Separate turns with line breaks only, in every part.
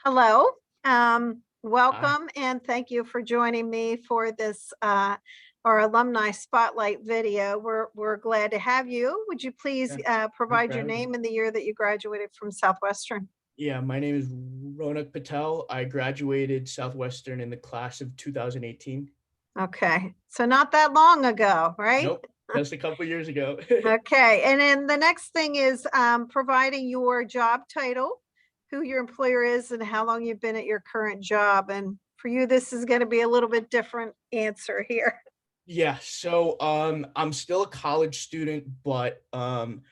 Hello,
Hi.
welcome, and thank you for joining me for this our alumni spotlight video. We're glad to have you. Would you please
Yeah, thanks
provide
for
your
having me.
name and the year that you graduated from Southwestern?
Yeah, my name is Ronak Patel. I graduated Southwestern in the class of 2018.
Okay, so not that long ago, right?
Nope, just a couple years ago.
Okay, and then the next thing is providing your job title, who your employer is, and how long you've been at your current job. And for you, this is going to be a little bit different answer here.
Yeah, so I'm still a college student, but I'm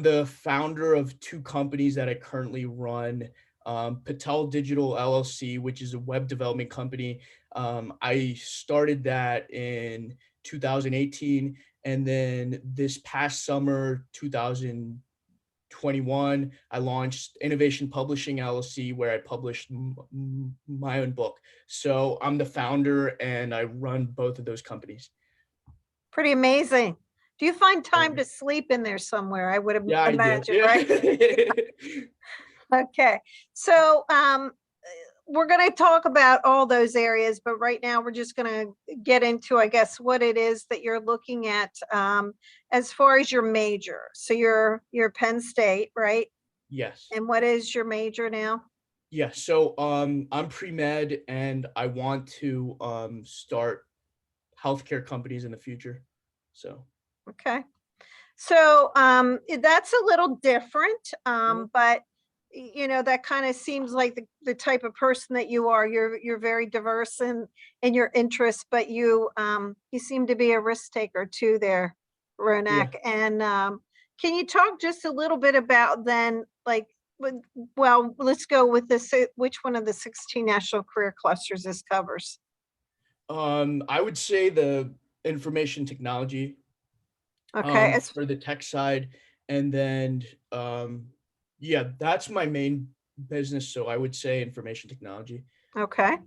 the founder of two companies that I currently run. Patel Digital LLC, which is a web development company. I started that in 2018, and then this past summer, 2021, I launched Innovation Publishing LLC, where I published my own book. So I'm the founder, and I run both of those companies.
Pretty amazing. Do you find time
Right.
to sleep in there somewhere? I would
Yeah, I do.
imagine,
Yeah.
right? Okay. So, we're going to talk about all those areas, but right now we're just going to get into, I guess, what it is that you're looking at as far as your major. So you're Penn State, right?
Yes.
And what is your major now?
Yeah. So I'm pre-med and I want to start healthcare companies in the future. So
Okay. So that's a little different,
mhm.
but that kind of seems like the type of person that you are. You're very diverse in your interests, but you seem to be a risk taker too there,
Yeah.
Ronak. And can you talk just a little bit about then, like, well, let's go with this. Which one of the 16 national career clusters this covers?
I would say the information technology
Okay, it's
for the tech side, and then um yeah, that's my main business. So I would say information technology.
okay.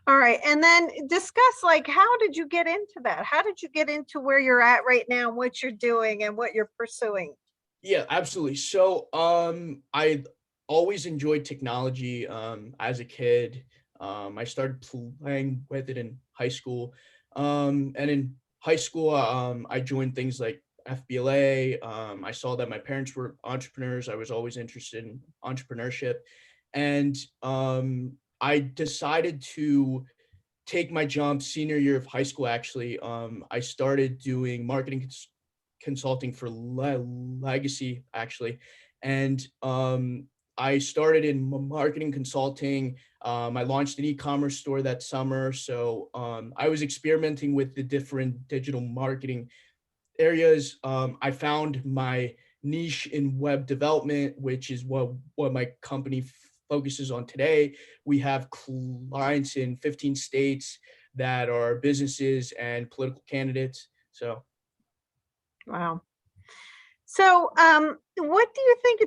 All right. And then discuss, like, how did you get into that? How did you get into where you're at right now, what you're doing and what you're pursuing?
Yeah, absolutely. So, I always enjoyed technology as a kid. I started playing with it in high school. And in high school, I joined things like FBLA. I saw that my parents were entrepreneurs. I was always interested in entrepreneurship. And I decided to take my jump senior year of high school. Actually, I started doing marketing consulting for legacy, actually. And I started in marketing consulting. I launched an e-commerce store that summer. So I was experimenting with the different digital marketing areas. I found my niche in web development, which is what my company focuses on today. We have clients in 15 states that are businesses and political candidates. So
Wow. So, what do you think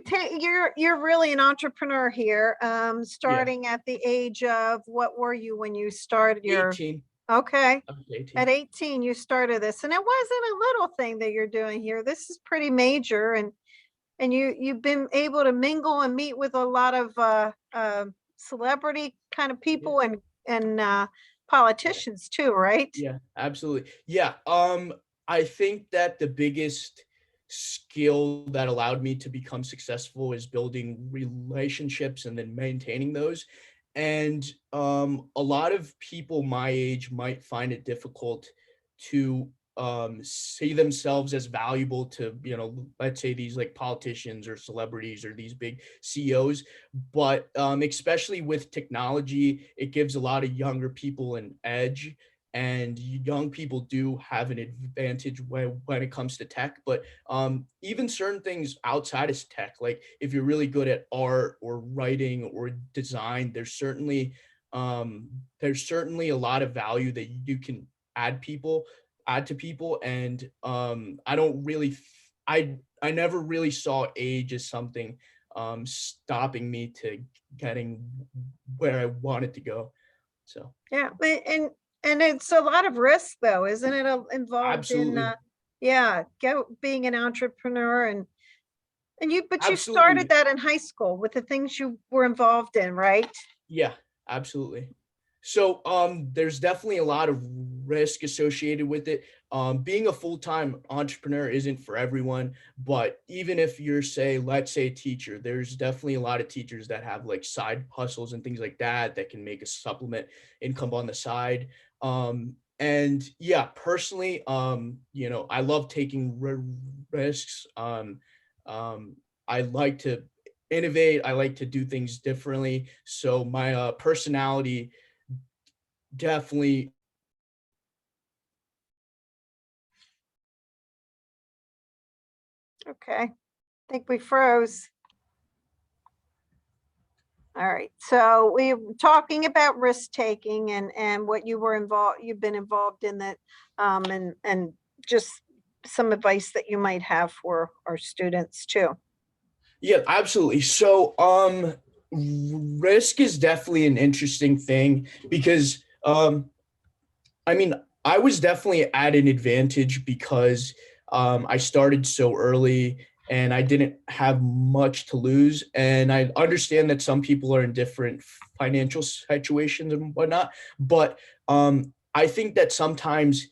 you're really an entrepreneur here,
yeah,
starting at the age of, what were you when you started your
18.
okay.
Up to
At
18.
18, you started this, and it wasn't a little thing that you're doing here. This is pretty major, and you've been able to mingle and meet with a lot of celebrity kind of
Yeah.
people and politicians too, right?
Yeah, absolutely. Yeah, I think that the biggest skill that allowed me to become successful is building relationships and then maintaining those. And a lot of people my age might find it difficult to see themselves as valuable to, let's say these like politicians or celebrities or these big CEOs. But especially with technology, it gives a lot of younger people an edge, and young people do have an advantage when it comes to tech. But even certain things outside of tech, like if you're really good at art or writing or design, there's certainly a lot of value that you can add to people. And I don't really I never really saw age as something stopping me to getting where I wanted to go. So
Yeah, and it's a lot of risk though, isn't it? Involved in
absolutely.
yeah, being an entrepreneur and you but you started
Absolutely.
that in high school with the things you were involved in, right?
Yeah, absolutely. So there's definitely a lot of risk associated with it. Being a full-time entrepreneur isn't for everyone, but even if you're say, let's say a teacher, there's definitely a lot of teachers that have like side hustles and things like that that can make a supplement income on the side. And yeah, personally, I love taking risks. Um, I like to innovate. I like to do things differently. So my personality definitely.
Okay, I think we froze. All right, so we were talking about risk taking and what you've been involved in that, and just some advice that you might have for our students too.
Yeah, absolutely. So, risk is definitely an interesting thing because, I mean, I was definitely at an advantage because I started so early and I didn't have much to lose. And I understand that some people are in different financial situations and whatnot, but I think that sometimes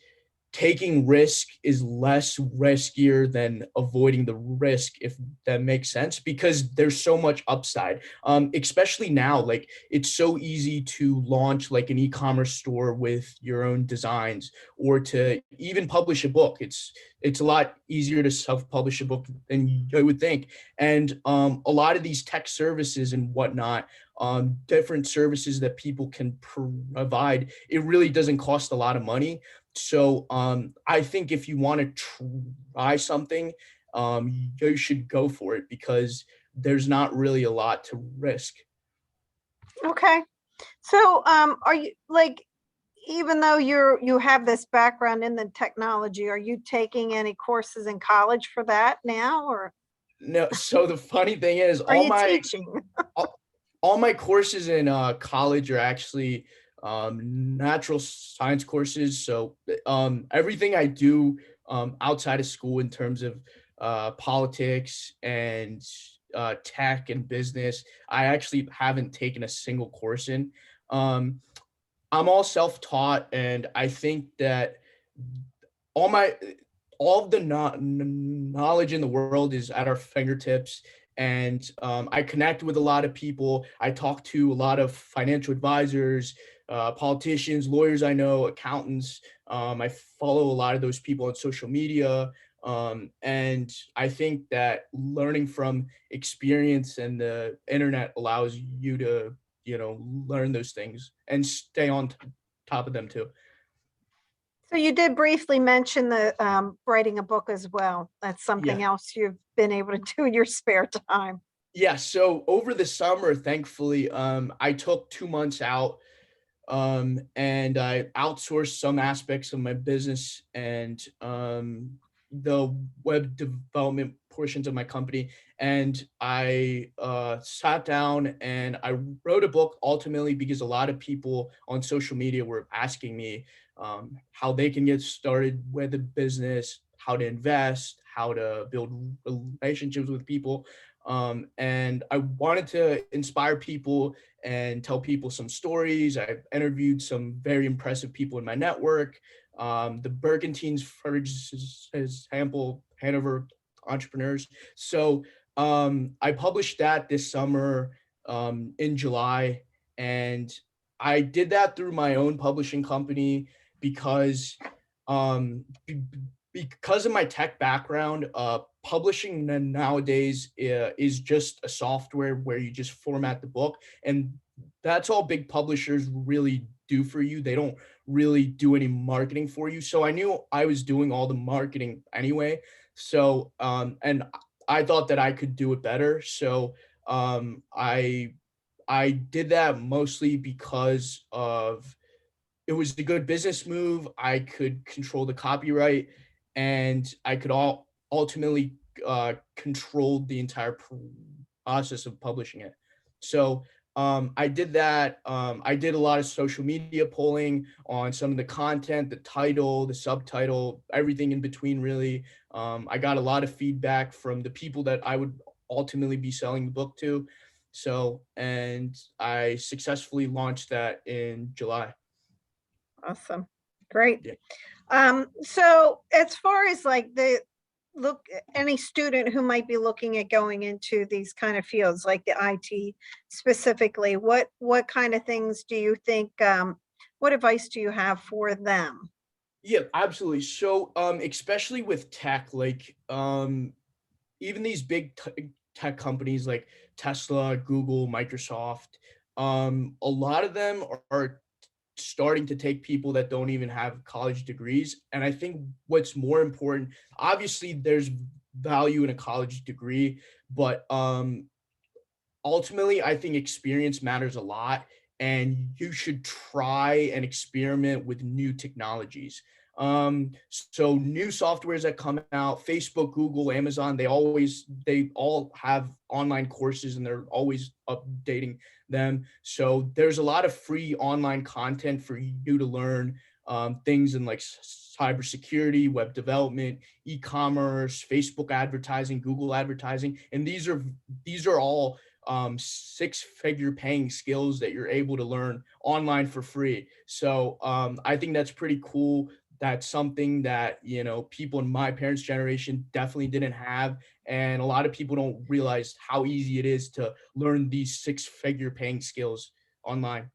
taking risk is less riskier than avoiding the risk, if that makes sense, because there's so much upside. Especially now, like it's so easy to launch like an e-commerce store with your own designs, or to even publish a book. It's a lot easier to self-publish a book than you would think. And a lot of these tech services and whatnot, different services that people can provide, it really doesn't cost a lot of money. So I think if you want to try something, you should go for it because there's not really a lot to risk.
Okay, so are you like, even though you have this background in the technology, are you taking any courses in college for that now, or
No, so the funny thing is,
are you teaching?
all, all my courses in college are actually natural science courses. So everything I do outside of school in terms of politics and tech and business, I actually haven't taken a single course in. Um, I'm all self-taught, and I think that all my all of the knowledge in the world is at our fingertips. And I connect with a lot of people. I talk to a lot of financial advisors, politicians, lawyers I know, accountants. I follow a lot of those people on social media. And I think that learning from experience and the internet allows you to, learn those things and stay on top of them too.
So you did briefly mention the writing a book as well. That's
Yeah.
something else you've been able to do in your spare time.
Yeah, so over the summer, thankfully, I took 2 months out, and I outsourced some aspects of my business and, the web development portions of my company, and I, sat down and I wrote a book ultimately because a lot of people on social media were asking me, how they can get started with a business, how to invest, how to build relationships with people, and I wanted to inspire people and tell people some stories. I've interviewed some very impressive people in my network. The Bergantines, for example, Hanover entrepreneurs. So I published that this summer in July, and I did that through my own publishing company because because of my tech background, publishing nowadays is just a software where you just format the book, and that's all big publishers really do for you. They don't really do any marketing for you. So I knew I was doing all the marketing anyway. So and I thought that I could do it better. So I did that mostly because of it was a good business move. I could control the copyright, and I could all ultimately control the entire process of publishing it. So I did that. I did a lot of social media polling on some of the content, the title, the subtitle, everything in between. Really, I got a lot of feedback from the people that I would ultimately be selling the book to. So, and I successfully launched that in July.
Awesome. Great.
Yeah.
So as far as like the look, any student who might be looking at going into these kind of fields, like the IT specifically, what kind of things do you think, what advice do you have for them?
Yeah, absolutely. So, especially with tech, like, even these big tech companies like Tesla, Google, Microsoft, a lot of them are starting to take people that don't even have college degrees. And I think what's more important, obviously, there's value in a college degree, but ultimately, I think experience matters a lot, and you should try and experiment with new technologies. So new softwares that come out, Facebook, Google, Amazon, they all have online courses and they're always updating them. So there's a lot of free online content for you to learn things in like cybersecurity, web development, e-commerce, Facebook advertising, Google advertising, and these are all six-figure paying skills that you're able to learn online for free. So I think that's pretty cool. That's something that, people in my parents' generation definitely didn't have. And a lot of people don't realize how easy it is to learn these six-figure paying skills online.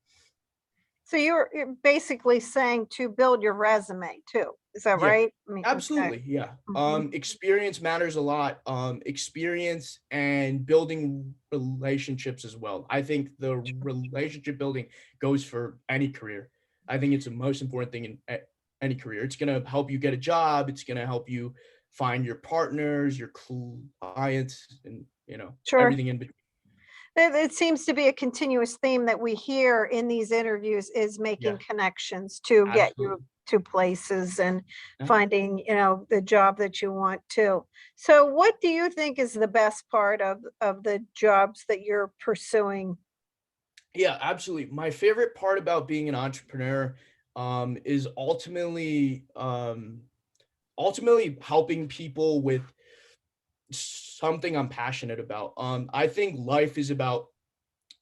So you're basically saying to build your resume too. Is that
Yeah,
right? I mean, okay.
absolutely. Yeah.
Mhm.
Experience matters a lot. Experience and building relationships as well. I think the relationship building goes for any career. I think it's the most important thing in any career. It's going to help you get a job. It's going to help you find your partners, your clients, and
Sure.
everything in between.
It seems to be a continuous theme that we hear in these interviews is making
Yeah,
connections to get you
absolutely.
to places and
Yeah.
finding, the job that you want to. So what do you think is the best part of the jobs that you're pursuing?
Yeah, absolutely. My favorite part about being an entrepreneur is ultimately helping people with something I'm passionate about. I think life is about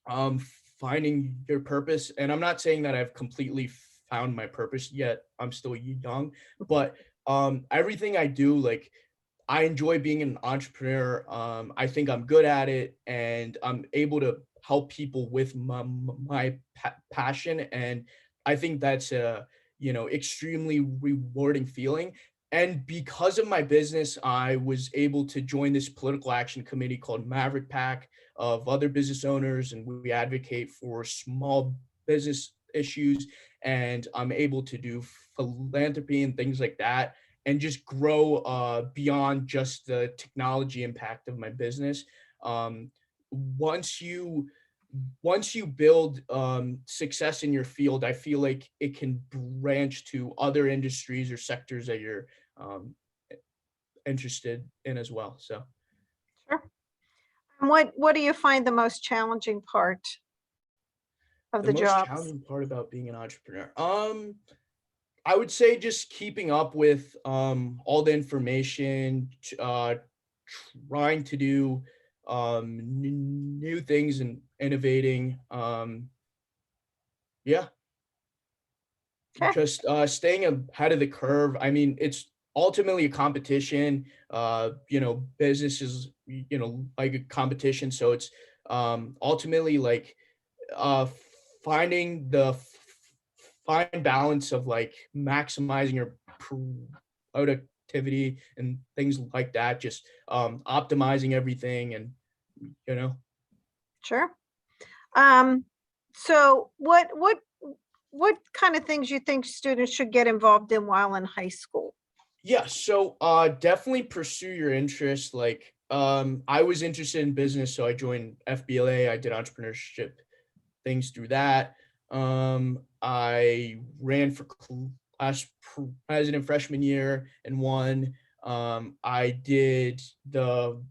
um, finding your purpose, and I'm not saying that I've completely found my purpose yet. I'm still young, but everything I do, like I enjoy being an entrepreneur. I think I'm good at it, and I'm able to help people with my passion. And I think that's a extremely rewarding feeling. And because of my business, I was able to join this political action committee called Maverick Pack of other business owners, and we advocate for small business issues. And I'm able to do philanthropy and things like that and just grow beyond just the technology impact of my business. Um, once you once you build success in your field, I feel like it can branch to other industries or sectors that you're um, interested in as well. So
Sure. And what do you find the most challenging part of
the
the
most
jobs?
challenging part about being an entrepreneur, I would say just keeping up with all the information, trying to do new things and innovating. Yeah,
Okay.
just staying ahead of the curve. I mean, it's ultimately a competition. Business is like a competition, so it's ultimately like uh finding the fine balance of like maximizing your productivity and things like that, just optimizing everything and you know
Sure. Um, so what kind of things you think students should get involved in while in high school?
yeah, so definitely pursue your interests. Like I was interested in business, so I joined FBLA. I did entrepreneurship things through that. I ran for class president freshman year and won. I did the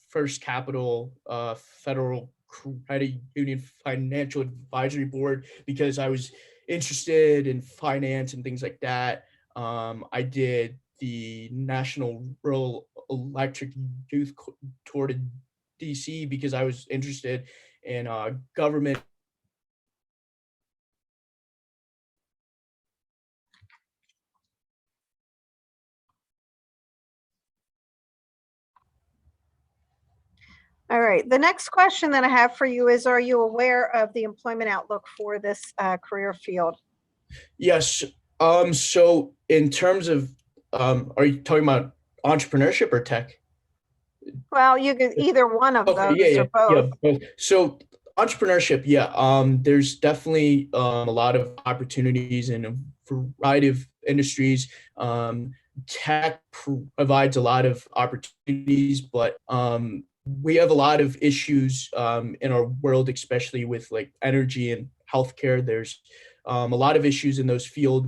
first capital federal credit union financial advisory board because I was interested in finance and things like that. I did the National Rural Electric Youth Tour to DC because I was interested in government.
All right. The next question that I have for you is, are you aware of the employment outlook for this career field?
Yes. So in terms of, are you talking about entrepreneurship or tech?
Well, you could either one of
Okay,
those or both.
both. So entrepreneurship, yeah. There's definitely a lot of opportunities in a variety of industries. Tech provides a lot of opportunities, but we have a lot of issues in our world, especially with like energy and healthcare. There's a lot of issues in those fields,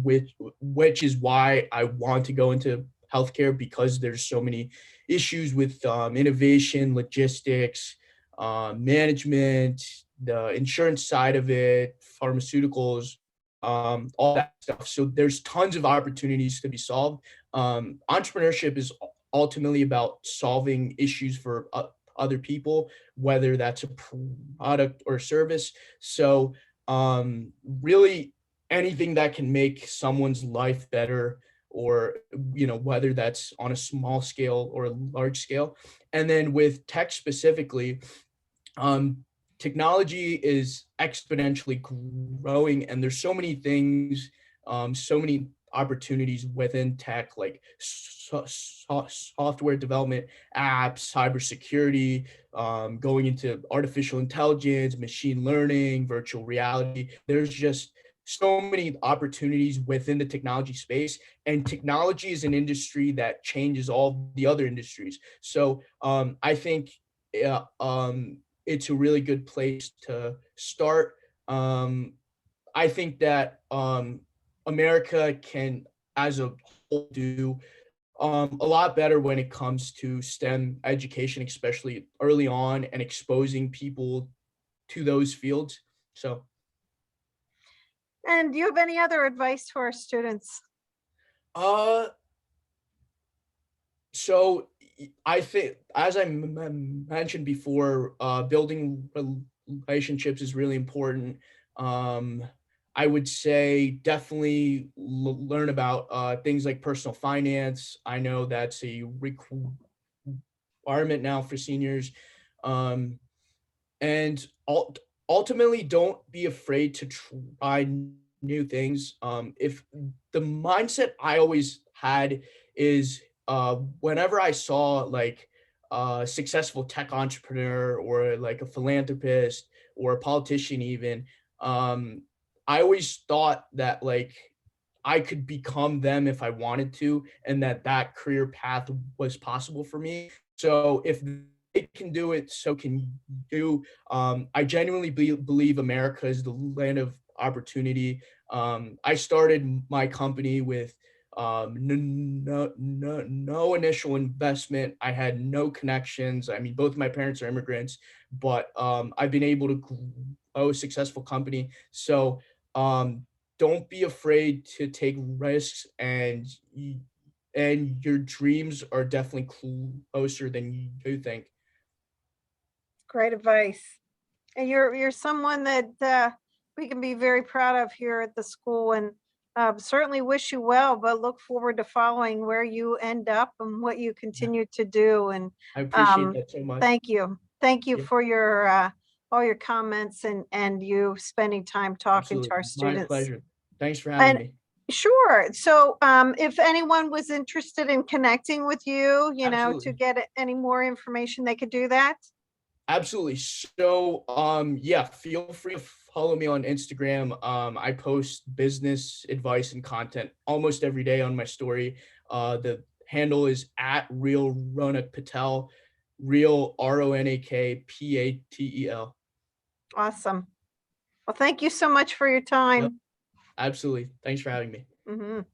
which is why I want to go into healthcare, because there's so many issues with innovation, logistics, management, the insurance side of it, pharmaceuticals, all that stuff. So there's tons of opportunities to be solved. Entrepreneurship is ultimately about solving issues for other people, whether that's a product or service. So really anything that can make someone's life better, or whether that's on a small scale or a large scale. And then with tech specifically, um, technology is exponentially growing, and there's so many things, so many opportunities within tech, like software development, apps, cybersecurity, going into artificial intelligence, machine learning, virtual reality. There's just so many opportunities within the technology space, and technology is an industry that changes all the other industries. So I think yeah, it's a really good place to start. Um, I think that America can, as a whole, do a lot better when it comes to STEM education, especially early on, and exposing people to those fields. So,
And do you have any other advice for our students?
uh, so I think, as I mentioned before, building relationships is really important. Um, I would say definitely learn about things like personal finance. I know that's a requirement now for seniors. Um, and ultimately, don't be afraid to try new things. If the mindset I always had is, whenever I saw like a successful tech entrepreneur, or like a philanthropist, or a politician even, I always thought that like I could become them if I wanted to, and that career path was possible for me. So if they can do it, so can you. I genuinely believe America is the land of opportunity. I started my company with no initial investment. I had no connections. I mean, both my parents are immigrants, but I've been able to grow a successful company. So um, don't be afraid to take risks, and your dreams are definitely closer than you think.
Great advice. And you're someone that we can be very proud of here at the school, and certainly wish you well, but look forward to following where you end up and what you continue to do. And
I appreciate that so much.
thank you. Thank you
Yeah,
for your all your comments, and you spending time talking to
absolutely.
our
My
students.
pleasure. Thanks for having
And
me.
sure. So if anyone was interested in connecting with you, to
Absolutely.
get any more information, they could do that.
Absolutely. So, yeah, feel free to follow me on Instagram. I post business advice and content almost every day on my story. The handle is at real Ronak Patel, real RONAKPATEL.
Awesome. Well, thank you so much for your
Yep,
time.
absolutely. Thanks for having me.
Mhm.